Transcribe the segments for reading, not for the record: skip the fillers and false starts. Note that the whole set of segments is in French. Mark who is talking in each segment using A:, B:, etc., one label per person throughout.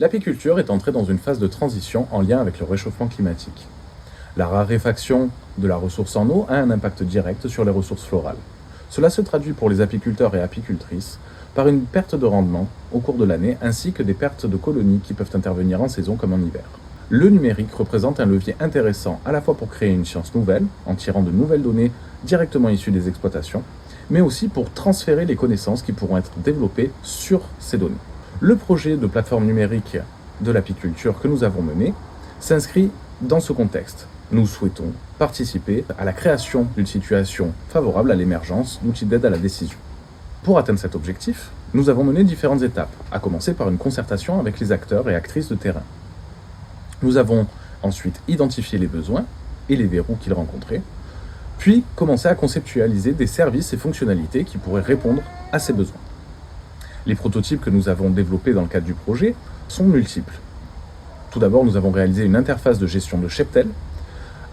A: L'apiculture est entrée dans une phase de transition en lien avec le réchauffement climatique. La raréfaction de la ressource en eau a un impact direct sur les ressources florales. Cela se traduit pour les apiculteurs et apicultrices par une perte de rendement au cours de l'année ainsi que des pertes de colonies qui peuvent intervenir en saison comme en hiver. Le numérique représente un levier intéressant à la fois pour créer une science nouvelle, en tirant de nouvelles données directement issues des exploitations, mais aussi pour transférer les connaissances qui pourront être développées sur ces données. Le projet de plateforme numérique de l'apiculture que nous avons mené s'inscrit dans ce contexte. Nous souhaitons participer à la création d'une situation favorable à l'émergence d'outils d'aide à la décision. Pour atteindre cet objectif, nous avons mené différentes étapes, à commencer par une concertation avec les acteurs et actrices de terrain. Nous avons ensuite identifié les besoins et les verrous qu'ils rencontraient, puis commencé à conceptualiser des services et fonctionnalités qui pourraient répondre à ces besoins. Les prototypes que nous avons développés dans le cadre du projet sont multiples. Tout d'abord, nous avons réalisé une interface de gestion de cheptel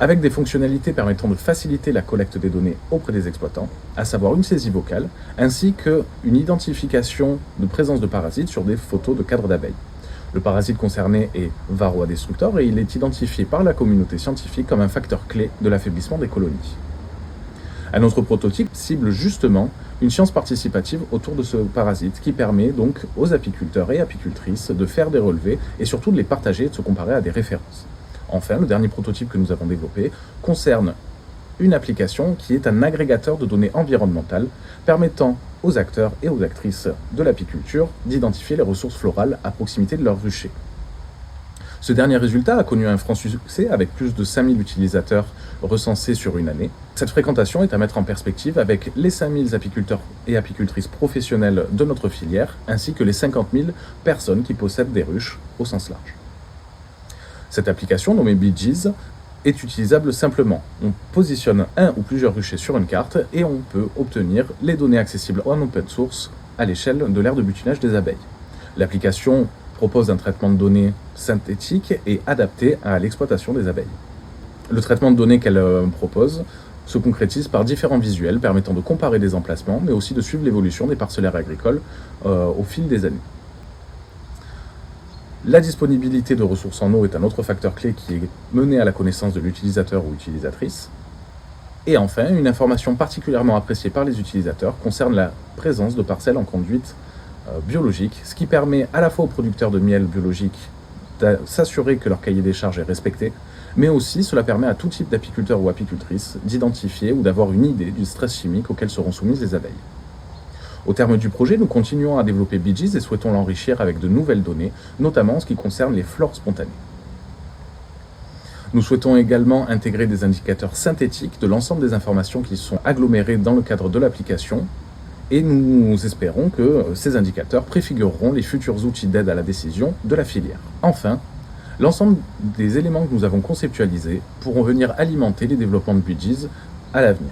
A: avec des fonctionnalités permettant de faciliter la collecte des données auprès des exploitants, à savoir une saisie vocale, ainsi qu'une identification de présence de parasites sur des photos de cadres d'abeilles. Le parasite concerné est Varroa destructor et il est identifié par la communauté scientifique comme un facteur clé de l'affaiblissement des colonies. Un autre prototype cible justement une science participative autour de ce parasite qui permet donc aux apiculteurs et apicultrices de faire des relevés et surtout de les partager et de se comparer à des références. Enfin, le dernier prototype que nous avons développé concerne une application qui est un agrégateur de données environnementales permettant aux acteurs et aux actrices de l'apiculture d'identifier les ressources florales à proximité de leurs ruchers. Ce dernier résultat a connu un franc succès avec plus de 5000 utilisateurs recensés sur une année. Cette fréquentation est à mettre en perspective avec les 5000 apiculteurs et apicultrices professionnels de notre filière, ainsi que les 50 000 personnes qui possèdent des ruches au sens large. Cette application, nommée BeeGees, est utilisable simplement. On positionne un ou plusieurs ruchers sur une carte et on peut obtenir les données accessibles en open source à l'échelle de l'aire de butinage des abeilles. L'application propose un traitement de données synthétique et adapté à l'exploitation des abeilles. Le traitement de données qu'elle propose se concrétise par différents visuels permettant de comparer des emplacements, mais aussi de suivre l'évolution des parcellaires agricoles au fil des années. La disponibilité de ressources en eau est un autre facteur clé qui est mené à la connaissance de l'utilisateur ou utilisatrice. Et enfin, une information particulièrement appréciée par les utilisateurs concerne la présence de parcelles en conduite biologique, ce qui permet à la fois aux producteurs de miel biologique de s'assurer que leur cahier des charges est respecté, mais aussi cela permet à tout type d'apiculteur ou apicultrice d'identifier ou d'avoir une idée du stress chimique auquel seront soumises les abeilles. Au terme du projet, nous continuons à développer BeeGees et souhaitons l'enrichir avec de nouvelles données, notamment en ce qui concerne les flores spontanées. Nous souhaitons également intégrer des indicateurs synthétiques de l'ensemble des informations qui sont agglomérées dans le cadre de l'application et nous espérons que ces indicateurs préfigureront les futurs outils d'aide à la décision de la filière. Enfin, l'ensemble des éléments que nous avons conceptualisés pourront venir alimenter les développements de BeeGees à l'avenir.